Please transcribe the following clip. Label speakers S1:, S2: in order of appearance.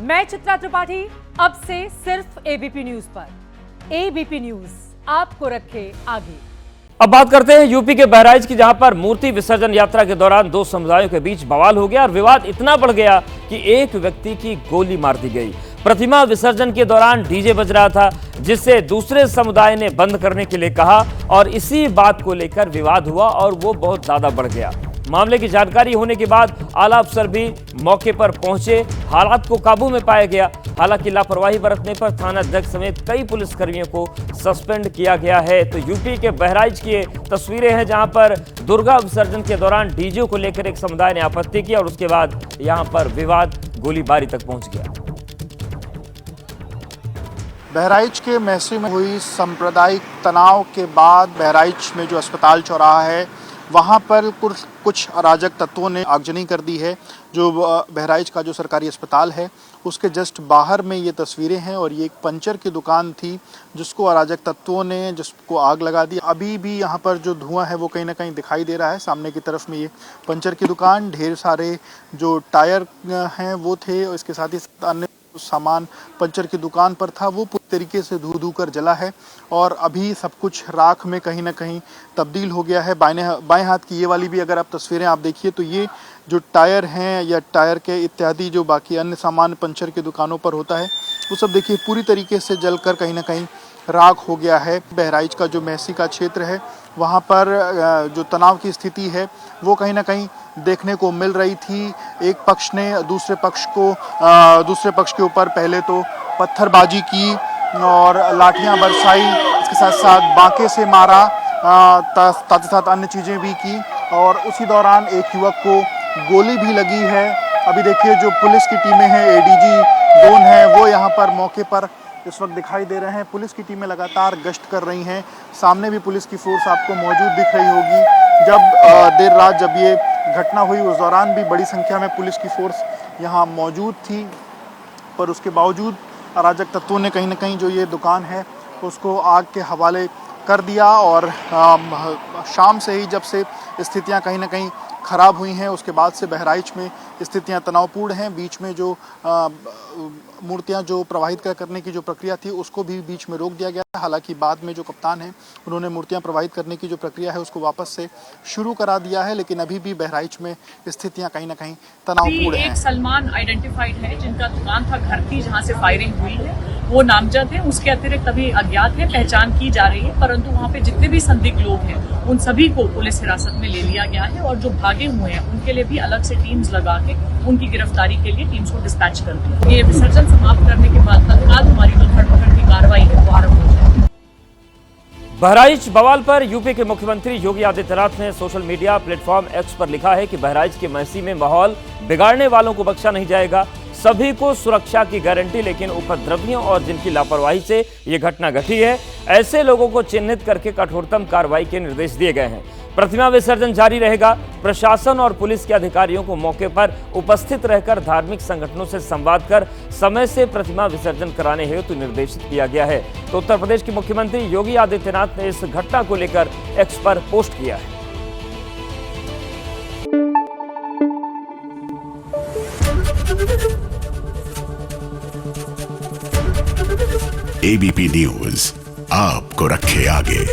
S1: मैं चित्रा त्रिपाठी, अब से सिर्फ एबीपी न्यूज पर। एबीपी न्यूज आपको रखे आगे।
S2: अब बात करते हैं यूपी के बहराइच की, जहां पर मूर्ति विसर्जन यात्रा के दौरान दो समुदायों के बीच बवाल हो गया और विवाद इतना बढ़ गया कि एक व्यक्ति की गोली मार दी गई। प्रतिमा विसर्जन के दौरान डीजे बज रहा था, जिससे दूसरे समुदाय ने बंद करने के लिए कहा और इसी बात को लेकर विवाद हुआ और वो बहुत ज्यादा बढ़ गया। मामले की जानकारी होने के बाद आला अफसर भी मौके पर पहुंचे, हालात को काबू में पाया गया। हालांकि लापरवाही बरतने पर थाना अध्यक्ष समेत कई पुलिसकर्मियों को सस्पेंड किया गया है। तो यूपी के बहराइच की तस्वीरें हैं, जहां पर दुर्गा विसर्जन के दौरान डीजे को लेकर एक समुदाय ने आपत्ति की और उसके बाद यहां पर विवाद गोलीबारी तक पहुंच गया।
S3: बहराइच के महसी में हुई सांप्रदायिक तनाव के बाद बहराइच में जो अस्पताल चौराहा है वहाँ पर कुछ अराजक तत्वों ने आगजनी कर दी है। जो बहराइच का जो सरकारी अस्पताल है उसके जस्ट बाहर में ये तस्वीरें हैं और ये एक पंचर की दुकान थी जिसको अराजक तत्वों ने जिसको आग लगा दी। अभी भी यहाँ पर जो धुआं है वो कहीं ना कहीं दिखाई दे रहा है। सामने की तरफ में ये पंचर की दुकान, ढेर सारे जो टायर हैं वो थे, इसके साथ ही अन्य सामान पंचर की दुकान पर था, वो पूरी तरीके से धू कर जला है और अभी सब कुछ राख में कहीं ना कहीं तब्दील हो गया है। बाएं हाथ की ये वाली भी अगर आप तस्वीरें आप देखिए तो ये जो टायर हैं या टायर के इत्यादि जो बाकी अन्य सामान पंचर की दुकानों पर होता है वो सब देखिए पूरी तरीके से जलकर कहीं ना कहीं राख हो गया है। बहराइच का जो महसी का क्षेत्र है वहाँ पर जो तनाव की स्थिति है वो कहीं ना कहीं देखने को मिल रही थी। एक पक्ष ने दूसरे पक्ष के ऊपर पहले तो पत्थरबाजी की और लाठियां बरसाई, इसके साथ साथ बांके से मारा, साथ ही साथ अन्य चीज़ें भी की और उसी दौरान एक युवक को गोली भी लगी है। अभी देखिए जो पुलिस की टीमें हैं, एडीजी जोन है, वो यहाँ पर मौके पर इस वक्त दिखाई दे रहे हैं। पुलिस की टीमें लगातार गश्त कर रही हैं। सामने भी पुलिस की फोर्स आपको मौजूद दिख रही होगी। जब देर रात जब ये घटना हुई उस दौरान भी बड़ी संख्या में पुलिस की फोर्स यहाँ मौजूद थी, पर उसके बावजूद अराजक तत्वों ने कहीं ना कहीं जो ये दुकान है उसको आग के हवाले कर दिया और शाम से ही जब से स्थितियाँ कहीं ना कहीं ख़राब हुई हैं उसके बाद से बहराइच में स्थितियां तनावपूर्ण हैं। बीच में जो मूर्तियां जो प्रवाहित करने की जो प्रक्रिया थी उसको भी बीच में रोक दिया गया। हालांकि बाद में जो कप्तान हैं उन्होंने मूर्तियां प्रवाहित करने की जो प्रक्रिया है उसको वापस से शुरू करा दिया है, लेकिन अभी भी बहराइच में स्थितियां कहीं ना कहीं तनावपूर्ण हैं।
S4: एक सलमान आइडेंटिफाइड है जिनका दुकान था घर की जहाँ से फायरिंग हुई है, वो नामजद है। उसके अतिरिक्त अभी अज्ञात है, पहचान की जा रही है, परंतु वहाँ पे जितने भी संदिग्ध लोग हैं उन सभी को पुलिस हिरासत में ले लिया गया है और जो भागे हुए हैं उनके लिए भी अलग से टीम्स लगा के उनकी गिरफ्तारी के लिए टीम्स को डिस्पैच कर दिया। ये विसर्जन समाप्त करने के बाद तत्काल हमारी जो धरपकड़ की कार्रवाई है वो आरंभ हो जाएगी।
S2: बहराइच बवाल पर यूपी के मुख्यमंत्री योगी आदित्यनाथ ने सोशल मीडिया प्लेटफॉर्म एक्स पर लिखा है कि बहराइच के महसी में माहौल बिगाड़ने वालों को बख्शा नहीं जाएगा। सभी को सुरक्षा की गारंटी, लेकिन उपद्रवियों और जिनकी लापरवाही से ये घटना घटी है ऐसे लोगों को चिन्हित करके कठोरतम कार्रवाई के निर्देश दिए गए हैं। प्रतिमा विसर्जन जारी रहेगा। प्रशासन और पुलिस के अधिकारियों को मौके पर उपस्थित रहकर धार्मिक संगठनों से संवाद कर समय से प्रतिमा विसर्जन कराने हेतु निर्देशित किया गया है। तो उत्तर प्रदेश के मुख्यमंत्री योगी आदित्यनाथ ने इस घटना को लेकर एक्स पर पोस्ट किया है।
S5: एबीपी न्यूज आपको रखे आगे।